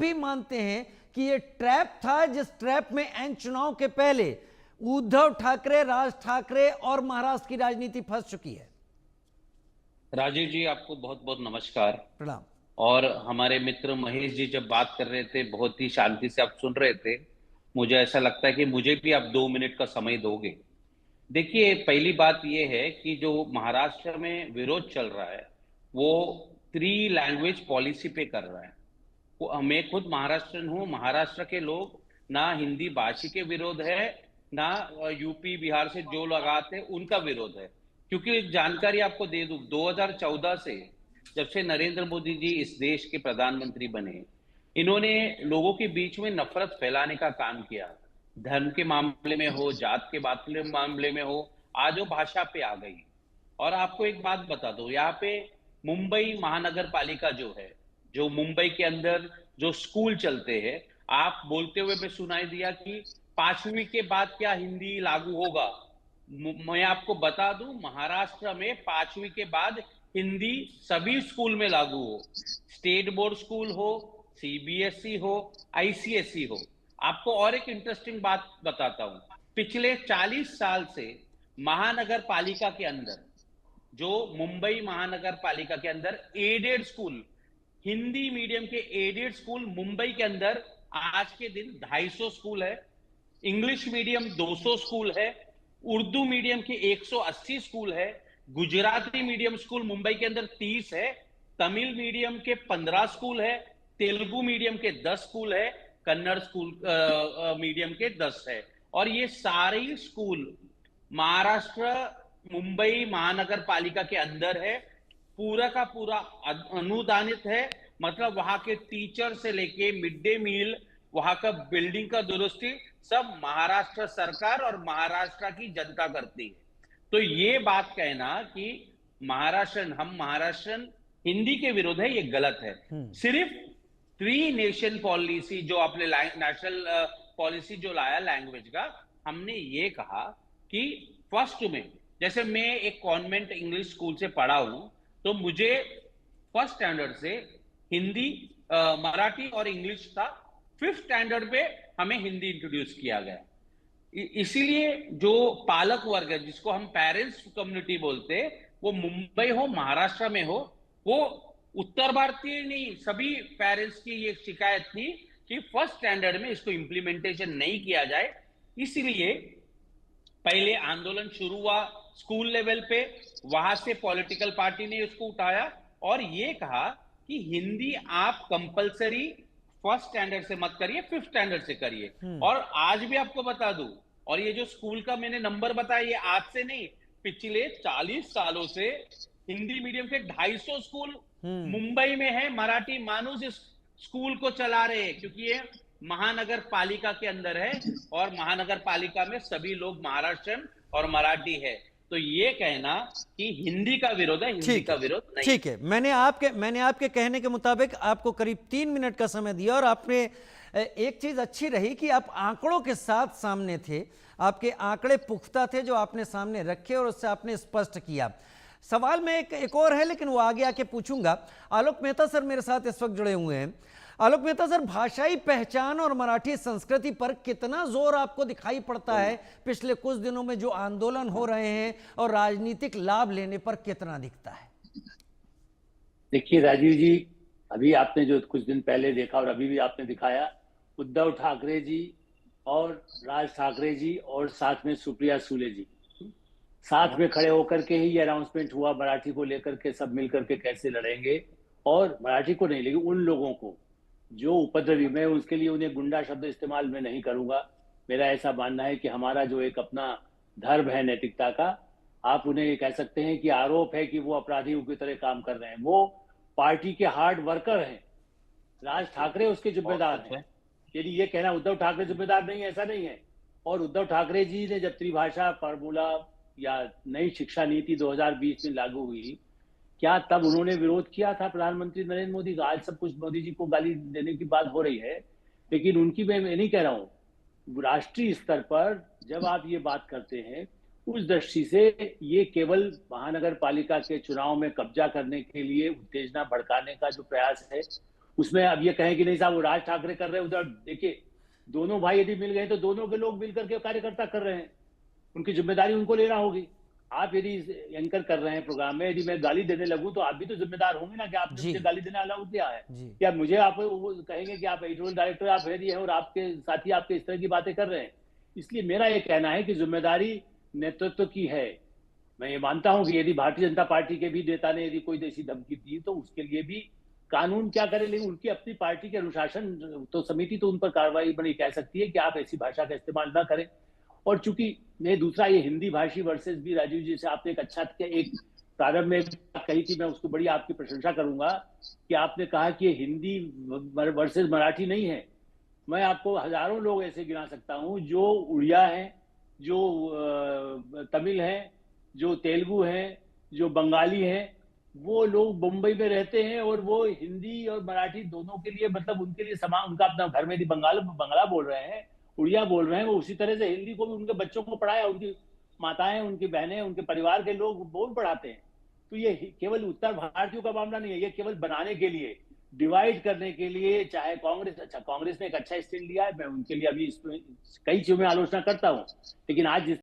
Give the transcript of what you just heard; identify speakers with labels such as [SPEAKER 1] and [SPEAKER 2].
[SPEAKER 1] भी मानते हैं कि ये ट्रैप था, जिस ट्रैप में एन चुनाव के पहले उद्धव ठाकरे, राज ठाकरे और महाराष्ट्र की राजनीति फंस चुकी है?
[SPEAKER 2] राजीव जी, आपको बहुत बहुत नमस्कार।
[SPEAKER 1] प्रणाम।
[SPEAKER 2] और हमारे मित्र महेश जी जब बात कर रहे थे, बहुत ही शांति से आप सुन रहे थे। मुझे ऐसा लगता है कि मुझे भी आप 2 मिनट का समय दोगे। देखिए, पहली बात यह है कि जो महाराष्ट्र में विरोध चल रहा है वो 3 लैंग्वेज पॉलिसी पे कर रहा है। वो, मैं खुद महाराष्ट्रन हूँ। महाराष्ट्र के लोग ना हिंदी भाषी के विरोध है, ना यूपी बिहार से जो लगाते हैं उनका विरोध है। क्योंकि एक जानकारी आपको दे दूं, 2014 से जब से नरेंद्र मोदी जी इस देश के प्रधानमंत्री बने, इन्होंने लोगों के बीच में नफरत फैलाने का काम किया। धर्म के मामले में हो, जात के मामले में हो, आज वो भाषा पे आ गई। और आपको एक बात बता दो, यहाँ पे मुंबई महानगर पालिका जो है, जो मुंबई के अंदर जो स्कूल चलते हैं, आप बोलते हुए मैं सुनाई दिया कि 5वीं के बाद क्या हिंदी लागू होगा। मैं आपको बता दूं, महाराष्ट्र में 5वीं के बाद हिंदी सभी स्कूल में लागू हो, स्टेट बोर्ड स्कूल हो, सीबीएसई हो, आईसीएसई हो। आपको और एक इंटरेस्टिंग बात बताता हूं, पिछले 40 साल से महानगर पालिका के अंदर, जो मुंबई महानगर पालिका के अंदर एडेड स्कूल, हिंदी मीडियम के एडेड स्कूल मुंबई के अंदर आज के दिन 250 स्कूल है। इंग्लिश मीडियम 200 स्कूल है, उर्दू मीडियम के 180 स्कूल है, गुजराती मीडियम स्कूल मुंबई के अंदर 30 है, तमिल मीडियम के 15 स्कूल है, तेलुगु मीडियम के 10 स्कूल है, कन्नड़ स्कूल मीडियम के 10 है। और ये सारे स्कूल महाराष्ट्र मुंबई महानगर पालिका के अंदर है, पूरा का पूरा अनुदानित है। मतलब वहां के टीचर से लेके मिड डे मील, वहां का बिल्डिंग का दुरुस्ती सब महाराष्ट्र सरकार और महाराष्ट्र की जनता करती है। तो ये बात कहना कि हम महाराष्ट्रन हिंदी के विरोध है, ये गलत है। सिर्फ 3 नेशन पॉलिसी जो आपने नेशनल पॉलिसी जो लाया लैंग्वेज का, हमने ये कहा कि फर्स्ट में, जैसे मैं एक कॉन्वेंट इंग्लिश स्कूल से पढ़ा हूं, तो मुझे फर्स्ट स्टैंडर्ड से हिंदी, मराठी और इंग्लिश था। 5th स्टैंडर्ड पे हमें हिंदी इंट्रोड्यूस किया गया। इसीलिए जो पालक वर्ग है, जिसको हम पेरेंट्स कम्युनिटी बोलते, वो मुंबई हो महाराष्ट्र में हो, वो उत्तर भारतीय नहीं, सभी पेरेंट्स की ये शिकायत थी कि फर्स्ट स्टैंडर्ड में इसको इंप्लीमेंटेशन नहीं किया जाए। इसलिए पहले आंदोलन शुरू हुआ स्कूल लेवल पे, वहां से पॉलिटिकल पार्टी ने उसको उठाया और ये कहा कि हिंदी आप कंपलसरी फर्स्ट स्टैंडर्ड से मत करिए, 5th स्टैंडर्ड से करिए। और आज भी आपको बता दूं, और ये जो स्कूल का मैंने नंबर बताया, ये आज से नहीं, पिछले 40 सालों से हिंदी मीडियम के 250 स्कूल मुंबई में है। मराठी मानुस इस स्कूल को चला रहे हैं, क्योंकि ये महानगर पालिका के अंदर है और महानगर पालिका में सभी लोग महाराष्ट्रन और मराठी है। तो ये कहना कि हिंदी का विरोध है, हिंदी का विरोध नहीं।
[SPEAKER 1] ठीक है, मैंने आपके कहने के मुताबिक आपको करीब 3 मिनट का समय दिया और आपने एक चीज अच्छी रही कि आप आंकड़ों के साथ सामने थे, आपके आंकड़े पुख्ता थे जो आपने सामने रखे और उससे आपने स्पष्ट किया। सवाल में एक और है, लेकिन वो आगे आके पूछूंगा। आलोक मेहता सर मेरे साथ इस वक्त जुड़े हुए हैं। आलोक मेहता सर, भाषाई पहचान और मराठी संस्कृति पर कितना जोर आपको दिखाई पड़ता है पिछले कुछ दिनों में जो आंदोलन हो रहे हैं, और राजनीतिक लाभ लेने पर कितना दिखता है?
[SPEAKER 3] देखिए राजीव जी, अभी आपने जो कुछ दिन पहले देखा और अभी भी आपने दिखाया, उद्धव ठाकरे जी और राज ठाकरे जी और साथ में सुप्रिया सुले जी साथ में खड़े होकर के ही ये अनाउंसमेंट हुआ, मराठी को लेकर के सब मिलकर के कैसे लड़ेंगे। और मराठी को नहीं, लेकिन उन लोगों को जो उपद्रवी, मैं उसके लिए उन्हें गुंडा शब्द इस्तेमाल में नहीं करूंगा। मेरा ऐसा मानना है कि हमारा जो एक अपना धर्म है नैतिकता का, आप उन्हें ये कह सकते हैं कि आरोप है कि वो अपराधियों की तरह काम कर रहे हैं। वो पार्टी के हार्ड वर्कर हैं, राज ठाकरे उसके जिम्मेदार हैं। यदि ये कहना उद्धव ठाकरे जिम्मेदार नहीं है, ऐसा नहीं है। और उद्धव ठाकरे जी ने जब त्रिभाषा फार्मूला या नई शिक्षा नीति 2020 में लागू हुई, क्या तब उन्होंने विरोध किया था प्रधानमंत्री नरेंद्र मोदी का? आज सब कुछ मोदी जी को गाली देने की बात हो रही है, लेकिन उनकी मैं नहीं कह रहा हूं। राष्ट्रीय स्तर पर जब आप ये बात करते हैं, उस दृष्टि से ये केवल महानगर पालिका के चुनाव में कब्जा करने के लिए उत्तेजना भड़काने का जो प्रयास है, उसमें अब ये कहें कि नहीं साहब वो राज ठाकरे कर रहे हैं उधर, देखिए दोनों भाई यदि मिल गए तो दोनों के लोग मिलकर के कार्यकर्ता कर रहे हैं, उनकी जिम्मेदारी उनको लेना होगी। आप यदि एंकर कर रहे हैं प्रोग्राम में, यदि मैं गाली देने लगूं तो आप भी तो जिम्मेदार होंगे ना कि आपने
[SPEAKER 1] जी
[SPEAKER 3] मुझे गाली देना अलाउ किया है,
[SPEAKER 1] जी
[SPEAKER 3] या मुझे आप वो कहेंगे कि आप एडिटोरियल डायरेक्टर आप है दिए हैं और आपके साथी आपके इस तरह की बातें कर रहे हैं। इसलिए मेरा ये कहना है कि जिम्मेदारी नेतृत्व की है। मैं ये मानता हूं कि यदि भारतीय जनता पार्टी के भी नेता ने यदि कोई ऐसी धमकी दी तो उसके लिए भी कानून क्या करे, लेकिन उनकी अपनी पार्टी के अनुशासन तो समिति तो उन पर कार्रवाई बड़ी कह सकती है कि आप ऐसी भाषा का इस्तेमाल ना करें। और चूंकि मैं दूसरा ये हिंदी भाषी वर्सेस भी, राजीव जी से आपने एक अच्छा एक प्रारंभ में बात कही थी, मैं उसको बड़ी आपकी प्रशंसा करूंगा कि आपने कहा कि ये हिंदी वर्सेस मराठी नहीं है। मैं आपको हजारों लोग ऐसे गिना सकता हूं जो उड़िया हैं, जो तमिल हैं, जो तेलुगु हैं, जो बंगाली हैं, वो लोग मुंबई में रहते हैं और वो हिंदी और मराठी दोनों के लिए, मतलब उनके लिए समान, उनका अपना घर में यदि बंगला बोल रहे हैं, उड़िया बोल रहे हैं, वो उसी तरह से हिंदी को भी उनके बच्चों को पढ़ाया, उनकी माताएं, उनकी बहनें, उनके परिवार के लोग बोल पढ़ाते हैं। तो ये केवल उत्तर भारतीयों का मामला नहीं है, ये केवल बनाने के लिए, डिवाइड करने के लिए, चाहे कांग्रेस, अच्छा कांग्रेस ने एक अच्छा स्टैंड लिया है, मैं उनके लिए अभी कई चीजों में आलोचना करता हूं, लेकिन आज जिस